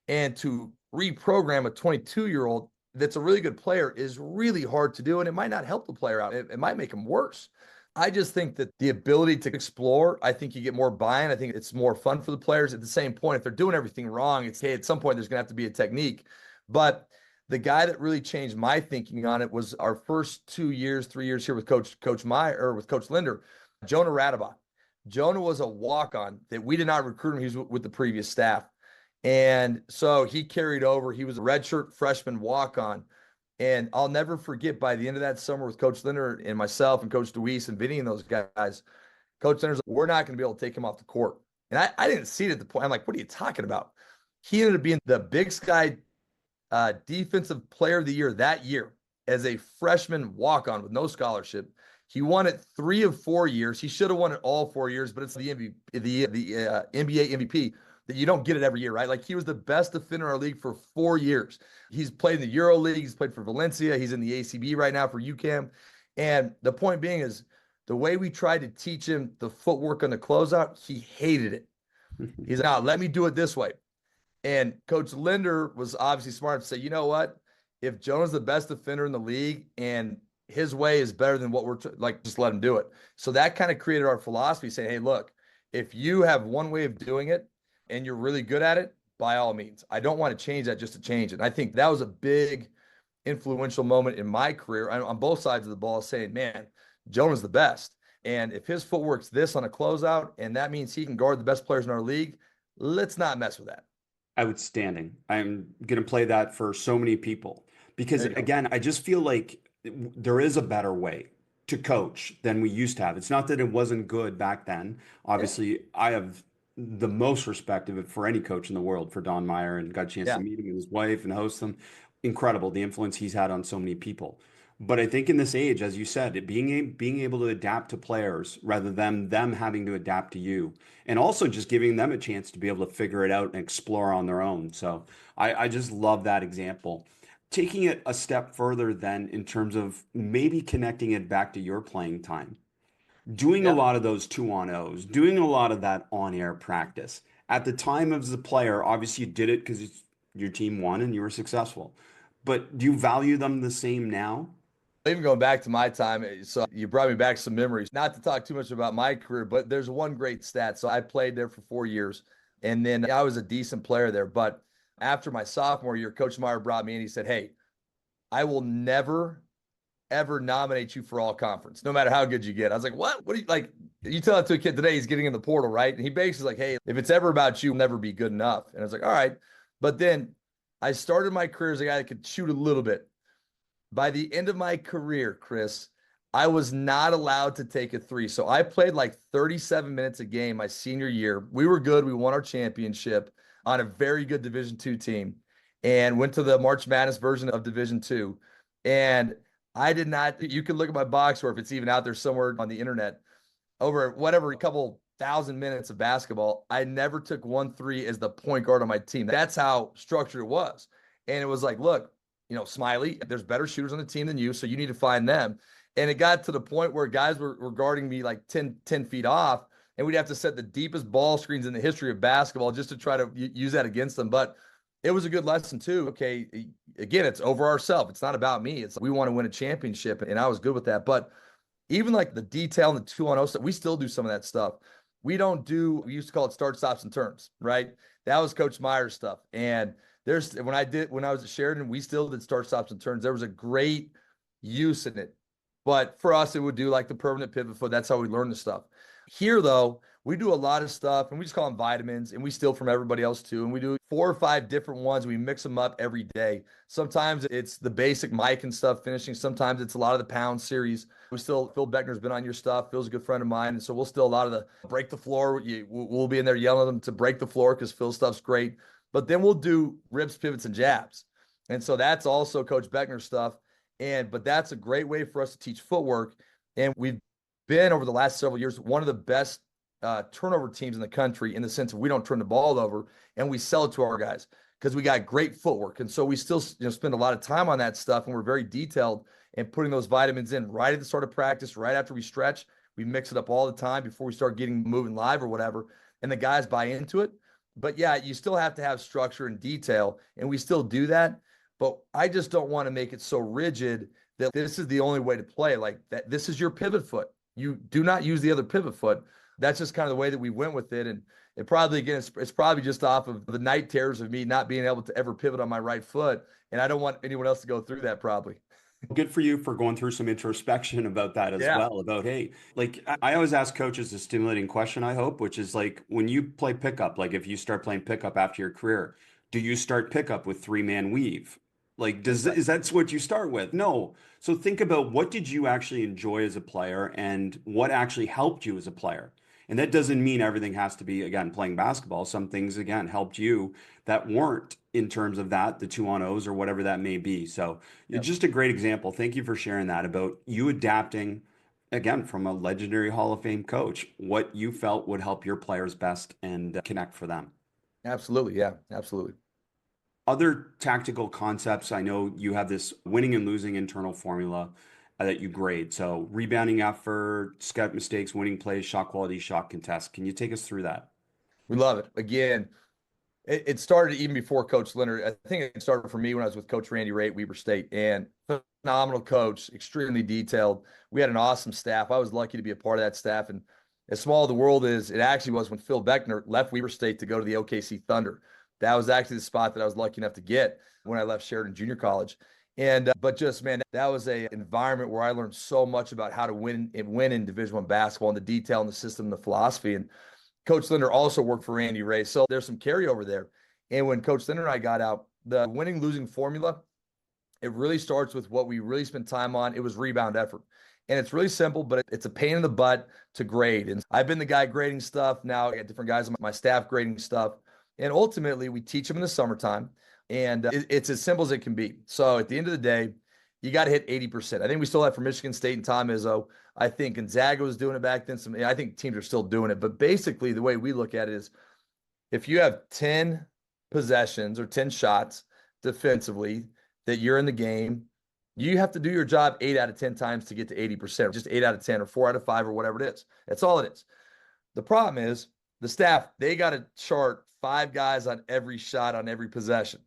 and to reprogram a 22-year-old that's a really good player is really hard to do, and it might not help the player out. It might make him worse. I just think that the ability to explore, I think you get more buy-in. I think it's more fun for the players. At the same point, if they're doing everything wrong, it's, hey, at some point there's going to have to be a technique. But the guy that really changed my thinking on it was our first 2 years, 3 years here with Coach Meyer, or with Coach Linder, Jonah Radabach. Jonah was a walk-on that we did not recruit him. He was with the previous staff. And so he carried over. He was a redshirt freshman walk-on. And I'll never forget, by the end of that summer with Coach Linder and myself and Coach DeWeese and Vinny and those guys, Coach Linder's like, we're not going to be able to take him off the court. And I didn't see it at the point. I'm like, what are you talking about? He ended up being the Big Sky Defensive Player of the Year that year as a freshman walk-on with no scholarship. He won it 3 of 4 years. He should have won it all 4 years, but it's the NBA MVP that you don't get it every year, right? Like, he was the best defender in our league for 4 years. He's played in the Euro League. He's played for Valencia. He's in the ACB right now for UCAM. And the point being is, the way we tried to teach him the footwork on the closeout, he hated it. He's like, let me do it this way. And Coach Linder was obviously smart to say, you know what? If Jonah's the best defender in the league and his way is better than what we're just let him do it. So that kind of created our philosophy, saying, hey, look, if you have one way of doing it and you're really good at it, by all means. I don't want to change that just to change it. And I think that was a big influential moment in my career on both sides of the ball, saying, man, Jonah's the best. And if his footwork's this on a closeout, and that means he can guard the best players in our league, let's not mess with that. Outstanding. I'm going to play that for so many people, because again, I just feel like there is a better way to coach than we used to have. It's not that it wasn't good back then. Obviously, I have the most respect of it for any coach in the world, for Don Meyer, and got a chance to meet him and his wife and host them. Incredible, the influence he's had on so many people. But I think in this age, as you said, being able to adapt to players rather than them having to adapt to you, and also just giving them a chance to be able to figure it out and explore on their own. So I just love that example. Taking it a step further then, in terms of maybe connecting it back to your playing time, doing a lot of those 2-on-0s, doing a lot of that on-air practice. At the time as a player, obviously you did it because your team won and you were successful. But do you value them the same now? Even going back to my time, so you brought me back some memories. Not to talk too much about my career, but there's one great stat. So I played there for 4 years, and then I was a decent player there. But after my sophomore year, Coach Meyer brought me in. He said, hey, I will never ever nominate you for all conference, no matter how good you get. I was like, what? What do you like? You tell that to a kid today, he's getting in the portal, right? And he basically like, hey, if it's ever about you, you'll never be good enough. And I was like, all right. But then I started my career as a guy that could shoot a little bit. By the end of my career, Chris, I was not allowed to take a three. So I played like 37 minutes a game my senior year. We were good. We won our championship on a very good Division II team and went to the March Madness version of Division II. And I did not, you can look at my box score if it's even out there somewhere on the internet, over whatever, a couple thousand minutes of basketball. I never took 1 3 as the point guard on my team. That's how structured it was. And it was like, look, Smiley, there's better shooters on the team than you, so you need to find them. And it got to the point where guys were guarding me like 10 feet off, and we'd have to set the deepest ball screens in the history of basketball just to try to use that against them. But it was a good lesson too. Okay, again, it's over ourself. It's not about me. It's we want to win a championship, and I was good with that. But even like the detail and the 2-on-0 stuff, we still do some of that stuff. We used to call it start, stops, and turns, right? That was Coach Meyer's stuff. And when I was at Sheridan, we still did start, stops, and turns. There was a great use in it. But for us, it would do like the permanent pivot foot. That's how we learn the stuff. Here, though, we do a lot of stuff, and we just call them vitamins, and we steal from everybody else too. And we do 4 or 5 different ones. We mix them up every day. Sometimes it's the basic mic and stuff finishing. Sometimes it's a lot of the pound series. Phil Beckner's been on your stuff. Phil's a good friend of mine. And so we'll still a lot of the break the floor. We'll be in there yelling at them to break the floor because Phil's stuff's great. But then we'll do rips, pivots, and jabs. And so that's also Coach Beckner's stuff. But that's a great way for us to teach footwork. And we've been, over the last several years, one of the best turnover teams in the country, in the sense of we don't turn the ball over, and we sell it to our guys because we got great footwork. And so we still spend a lot of time on that stuff, and we're very detailed in putting those vitamins in right at the start of practice, right after we stretch. We mix it up all the time before we start getting moving live or whatever, and the guys buy into it. But yeah, you still have to have structure and detail, and we still do that. But I just don't want to make it so rigid that this is the only way to play. Like that, this is your pivot foot. You do not use the other pivot foot. That's just kind of the way that we went with it. And it probably, again, it's probably just off of the night terrors of me not being able to ever pivot on my right foot. And I don't want anyone else to go through that probably. Good for you for going through some introspection about that as well. About, hey, like I always ask coaches a stimulating question, I hope, which is like when you play pickup, like if you start playing pickup after your career, do you start pickup with 3-man weave? Like, is that what you start with? No. So think about, what did you actually enjoy as a player and what actually helped you as a player? And that doesn't mean everything has to be, again, playing basketball. Some things, again, helped you that weren't, in terms of that, the 2-on-0s or whatever that may be. So it's just a great example. Thank you for sharing that about you adapting, again, from a legendary Hall of Fame coach, what you felt would help your players best and connect for them. Absolutely. Yeah, absolutely. Other tactical concepts, I know you have this winning and losing internal formula that you grade. So rebounding effort, scout mistakes, winning plays, shot quality, shot contest. Can you take us through that? We love it. Again, it started even before Coach Leonard. I think it started for me when I was with Coach Randy Ray at Weber State, and phenomenal coach, extremely detailed. We had an awesome staff. I was lucky to be a part of that staff. And as small as the world is, it actually was when Phil Beckner left Weber State to go to the OKC Thunder. That was actually the spot that I was lucky enough to get when I left Sheridan Junior College. And but just, man, that was a environment where I learned so much about how to win in Division I basketball, and the detail and the system and the philosophy. And Coach Linder also worked for Randy Ray, so there's some carryover there. And when Coach Linder and I got out, the winning losing formula, it really starts with what we really spent time on. It was rebound effort. And it's really simple, but it's a pain in the butt to grade. And I've been the guy grading stuff. Now I got different guys on my staff grading stuff. And ultimately, we teach them in the summertime. And it's as simple as it can be. So at the end of the day, you got to hit 80%. I think we still have for Michigan State and Tom Izzo. I think Gonzaga was doing it back then. I think teams are still doing it. But basically, the way we look at it is, if you have 10 possessions or 10 shots defensively that you're in the game, you have to do your job 8 out of 10 times to get to 80%, or just 8 out of 10 or 4 out of 5 or whatever it is. That's all it is. The problem is the staff, they got to chart 5 guys on every shot on every possession.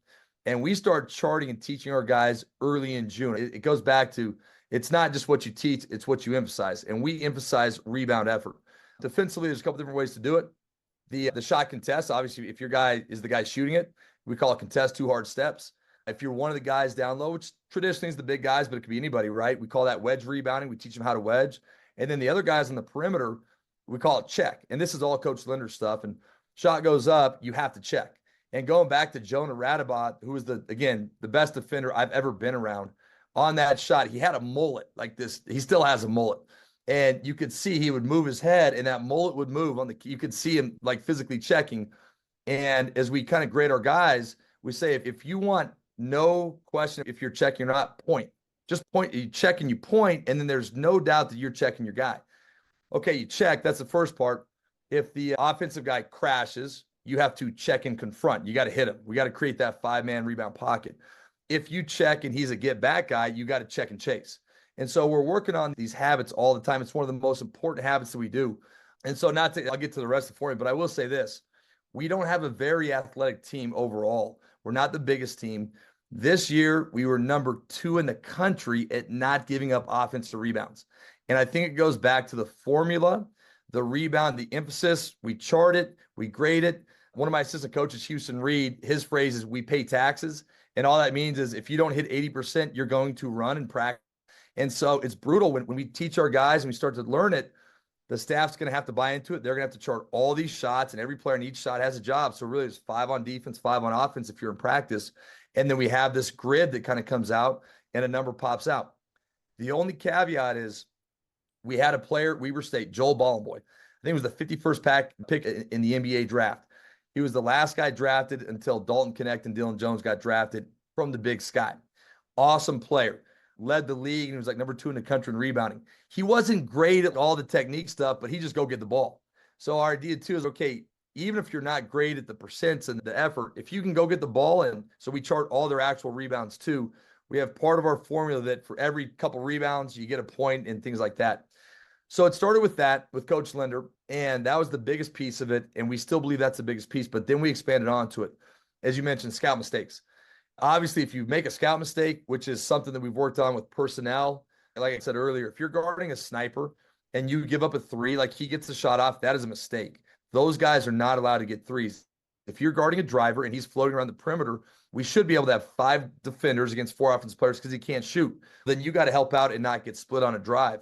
And we start charting and teaching our guys early in June. It goes back to, it's not just what you teach, it's what you emphasize. And we emphasize rebound effort. Defensively, there's a couple different ways to do it. The shot contest, obviously, if your guy is the guy shooting it, we call it contest 2 hard steps. If you're one of the guys down low, which traditionally is the big guys, but it could be anybody, right? We call that wedge rebounding. We teach them how to wedge. And then the other guys on the perimeter, we call it check. And this is all Coach Linder's stuff. And shot goes up, you have to check. And going back to Jonah Radabot, who was the best defender I've ever been around, on that shot, he had a mullet like this. He still has a mullet. And you could see he would move his head and that mullet would move you could see him like physically checking. And as we kind of grade our guys, we say, if you want no question, if you're checking or not, point. Just point, you check and you point, and then there's no doubt that you're checking your guy. Okay, you check, that's the first part. If the offensive guy crashes, you have to check and confront. You got to hit him. We got to create that 5-man rebound pocket. If you check and he's a get back guy, you got to check and chase. And so we're working on these habits all the time. It's one of the most important habits that we do. And so I'll get to the rest of it for you, but I will say this. We don't have a very athletic team overall. We're not the biggest team. This year, we were number 2 in the country at not giving up offensive rebounds. And I think it goes back to the formula, the rebound, the emphasis. We chart it, we grade it. One of my assistant coaches, Houston Reed, his phrase is, we pay taxes. And all that means is if you don't hit 80%, you're going to run and practice. And so it's brutal when we teach our guys and we start to learn it. The staff's going to have to buy into it. They're going to have to chart all these shots, and every player in each shot has a job. So really, it's 5 on defense, 5 on offense if you're in practice. And then we have this grid that kind of comes out and a number pops out. The only caveat is we had a player at Weber State, Joel Ballenboy. I think it was the 51st pick in the NBA draft. He was the last guy drafted until Dalton Connect and Dylan Jones got drafted from the Big Sky. Awesome player. Led the league, and he was like number 2 in the country in rebounding. He wasn't great at all the technique stuff, but he just go get the ball. So our idea too is, okay, even if you're not great at the percents and the effort, if you can go get the ball in, so we chart all their actual rebounds too. We have part of our formula that for every couple rebounds, you get a point and things like that. So it started with that, with Coach Linder, and that was the biggest piece of it. And we still believe that's the biggest piece, but then we expanded onto it. As you mentioned, scout mistakes. Obviously, if you make a scout mistake, which is something that we've worked on with personnel, like I said earlier, if you're guarding a sniper and you give up a 3, like he gets the shot off, that is a mistake. Those guys are not allowed to get 3s. If you're guarding a driver and he's floating around the perimeter, we should be able to have 5 defenders against 4 offensive players because he can't shoot. Then you got to help out and not get split on a drive.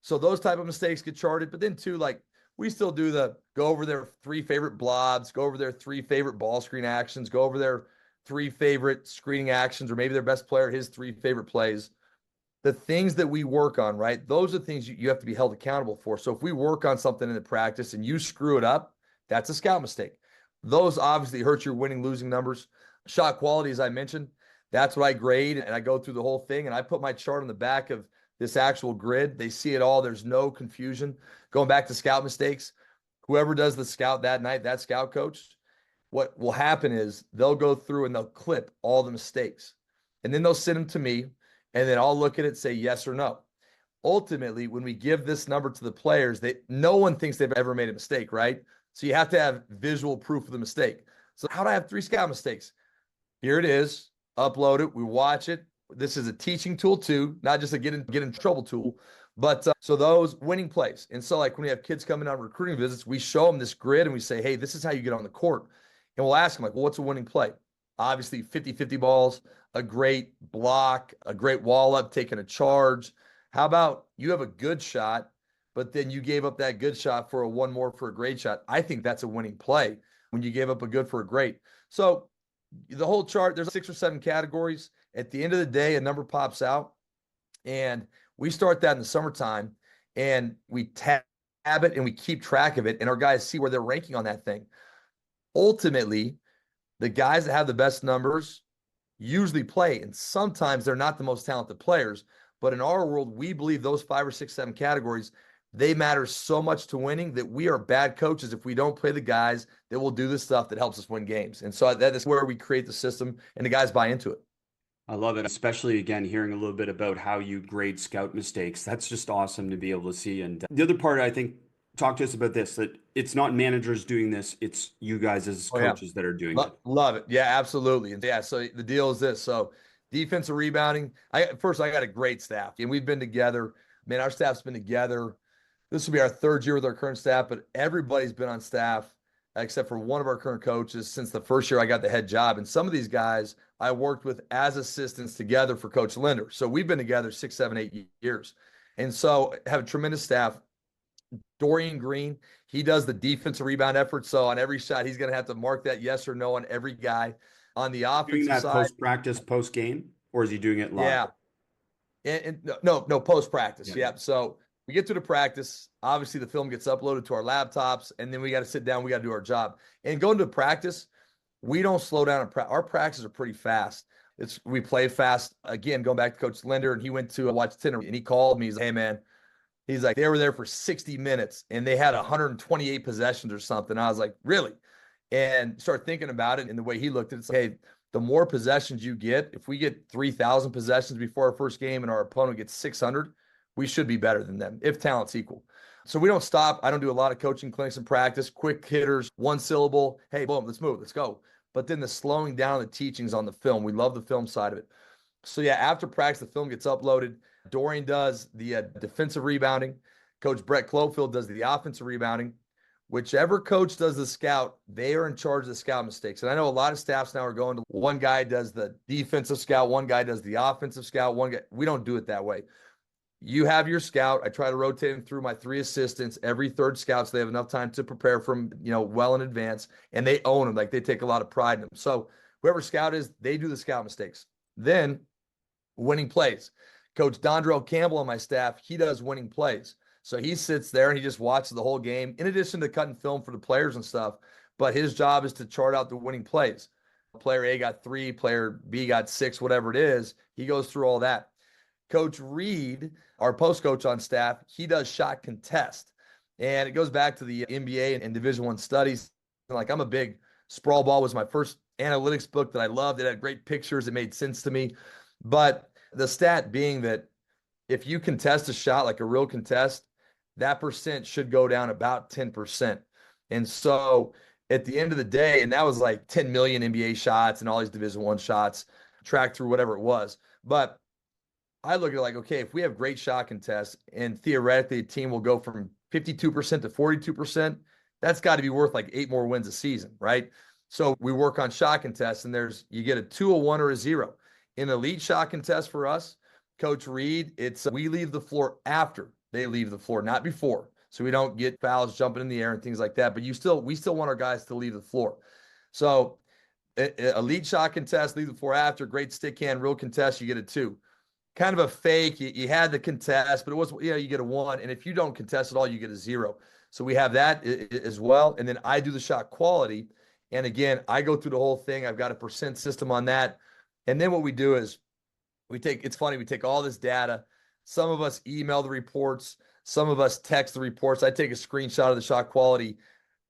So those type of mistakes get charted. But then too, like we still do the go over their 3 favorite blobs, go over their 3 favorite ball screen actions, go over their 3 favorite screening actions, or maybe their best player, his 3 favorite plays. The things that we work on, right? Those are things you have to be held accountable for. So if we work on something in the practice and you screw it up, that's a scout mistake. Those obviously hurt your winning, losing numbers. Shot quality, as I mentioned, that's what I grade, and I go through the whole thing, and I put my chart on the back of this actual grid. They see it all. There's no confusion. Going back to scout mistakes, whoever does the scout that night, that scout coach, what will happen is they'll go through and they'll clip all the mistakes. And then they'll send them to me, and then I'll look at it and say yes or no. Ultimately, when we give this number to the players, no one thinks they've ever made a mistake, right? So you have to have visual proof of the mistake. So how do I have 3 scout mistakes? Here it is. Upload it. We watch it. This is a teaching tool too, not just a get in trouble tool. But so those winning plays. And so like when we have kids coming on recruiting visits, we show them this grid and we say, hey, this is how you get on the court. And we'll ask them like, well, what's a winning play? Obviously 50-50 balls, a great block, a great wall up, taking a charge. How about you have a good shot, but then you gave up that good shot for a 1 more for a great shot? I think that's a winning play when you gave up a good for a great. So the whole chart, there's 6 or 7 categories. At the end of the day, a number pops out, and we start that in the summertime, and we tab it and we keep track of it, and our guys see where they're ranking on that thing. Ultimately, the guys that have the best numbers usually play, and sometimes they're not the most talented players, but in our world, we believe those 5 or 6, 7 categories, they matter so much to winning that we are bad coaches if we don't play the guys that will do the stuff that helps us win games. And so that is where we create the system, and the guys buy into it. I love it, especially again, hearing a little bit about how you grade scout mistakes. That's just awesome to be able to see. And the other part, I think, talk to us about this, that it's not managers doing this, it's you guys as coaches that are doing it. Love it. Yeah, absolutely. And yeah, so the deal is this. So defensive rebounding, I got a great staff, and we've been together. Man, our staff's been together. This will be our 3rd year with our current staff, but everybody's been on staff except for one of our current coaches since the first year I got the head job. And some of these guys I worked with as assistants together for Coach Linder. So we've been together 6, 7, 8 years. And so have a tremendous staff. Dorian Green, he does the defensive rebound effort. So on every shot, he's going to have to mark that yes or no on every guy. On the Doing offensive that side, post practice, post game, or is he doing it live? yeah. And no, post practice. Yeah. Yep. So we get through the practice. Obviously, the film gets uploaded to our laptops, and then we got to sit down. We got to do our job. And going to practice, we don't slow down. Our practices are pretty fast. We play fast. Again, going back to Coach Linder, and he went to watch Tinder, and he called me. He's like, "Hey, man." He's like, they were there for 60 minutes, and they had 128 possessions or something. I was like, really? And start thinking about it. And the way he looked at it, it's like, hey, the more possessions you get, if we get 3,000 possessions before our first game and our opponent gets 600, we should be better than them if talent's equal. So we don't stop. I don't do a lot of coaching clinics in practice, quick hitters, one syllable. Hey, boom, let's move, let's go. But then the slowing down the teachings on the film. We love the film side of it. So yeah, after practice, the film gets uploaded. Dorian does the defensive rebounding. Coach Brett Clofield does the offensive rebounding. Whichever coach does the scout, they are in charge of the scout mistakes. And I know a lot of staffs now are going to one guy does the defensive scout, one guy does the offensive scout, one guy. We don't do it that way. You have your scout. I try to rotate him through my 3 assistants every third scout so they have enough time to prepare from, well in advance, and they own them. Like, they take a lot of pride in them. So whoever scout is, they do the scout mistakes. Then winning plays. Coach Dondrell Campbell on my staff, he does winning plays. So he sits there and he just watches the whole game, in addition to cutting film for the players and stuff. But his job is to chart out the winning plays. Player A got 3, player B got 6, whatever it is. He goes through all that. Coach Reed, our post coach on staff, he does shot contest. And it goes back to the NBA and Division I studies. Like, I'm a big Sprawl Ball was my first analytics book that I loved. It had great pictures. It made sense to me. But the stat being that if you contest a shot like a real contest, that percent should go down about 10%. And so at the end of the day, and that was like 10 million NBA shots and all these Division I shots tracked through whatever it was. But I look at it like, okay, if we have great shot contests and theoretically a team will go from 52% to 42%, that's got to be worth like 8 more wins a season, right? So we work on shot contests, and you get a 2, a 1, or a 0. In elite shot contest for us, Coach Reed, it's we leave the floor after they leave the floor, not before. So we don't get fouls jumping in the air and things like that. But we still want our guys to leave the floor. So elite shot contest, leave the floor after. Great stick hand, real contest, you get a 2. Kind of a fake. You had the contest, but it was, you get a 1. And if you don't contest at all, you get a 0. So we have that as well. And then I do the shot quality. And again, I go through the whole thing. I've got a percent system on that. And then what we do is we take all this data. Some of us email the reports. Some of us text the reports. I take a screenshot of the shot quality.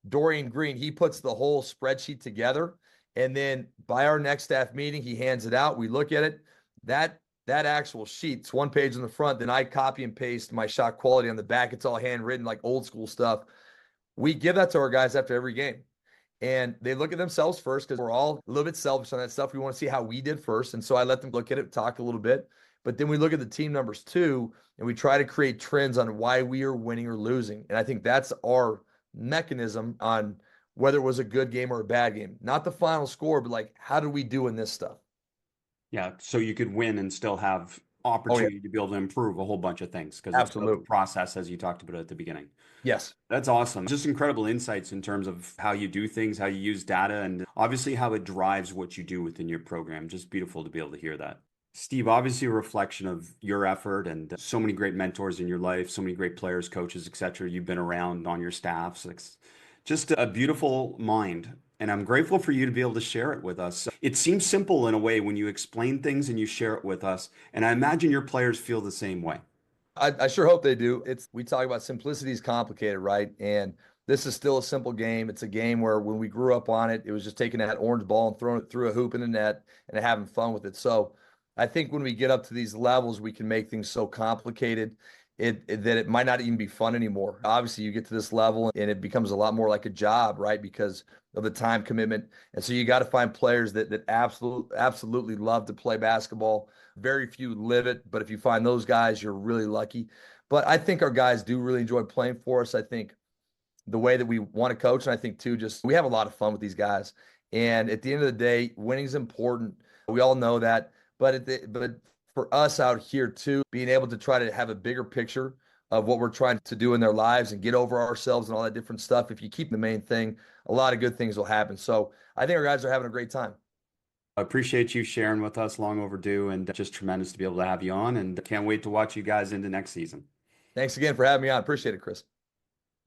Dorian Green, he puts the whole spreadsheet together. And then by our next staff meeting, he hands it out. We look at it. That actual sheet, it's 1 page in the front. Then I copy and paste my shot quality on the back. It's all handwritten, like old school stuff. We give that to our guys after every game. And they look at themselves first, because we're all a little bit selfish on that stuff. We want to see how we did first. And so I let them look at it, talk a little bit. But then we look at the team numbers too, and we try to create trends on why we are winning or losing. And I think that's our mechanism on whether it was a good game or a bad game. Not the final score, but like, how did we do in this stuff? Yeah, so you could win and still have opportunity to be able to improve a whole bunch of things, because it's Absolutely. the process, as you talked about at the beginning. Yes. That's awesome. Just incredible insights in terms of how you do things, how you use data, and obviously how it drives what you do within your program. Just beautiful to be able to hear that. Steve, obviously a reflection of your effort and so many great mentors in your life, so many great players, coaches, etc. You've been around on your staffs. It's just a beautiful mind. And I'm grateful for you to be able to share it with us. It seems simple in a way when you explain things and you share it with us. And I imagine your players feel the same way. I sure hope they do. We talk about simplicity is complicated, right? And this is still a simple game. It's a game where when we grew up on it, it was just taking that orange ball and throwing it through a hoop in the net and having fun with it. So I think when we get up to these levels, we can make things so complicated that it might not even be fun anymore. Obviously, you get to this level and it becomes a lot more like a job, right? Because of the time commitment. And so you got to find players that absolutely love to play basketball. Very few live it, but if you find those guys, you're really lucky. But I think our guys do really enjoy playing for us. I think the way that we want to coach. And I think too, just we have a lot of fun with these guys. And at the end of the day, winning is important. We all know that. But for us out here too, being able to try to have a bigger picture of what we're trying to do in their lives and get over ourselves and all that different stuff. If you keep the main thing, a lot of good things will happen. So I think our guys are having a great time. I appreciate you sharing with us, long overdue, and just tremendous to be able to have you on. And can't wait to watch you guys into next season. Thanks again for having me on. Appreciate it, Chris.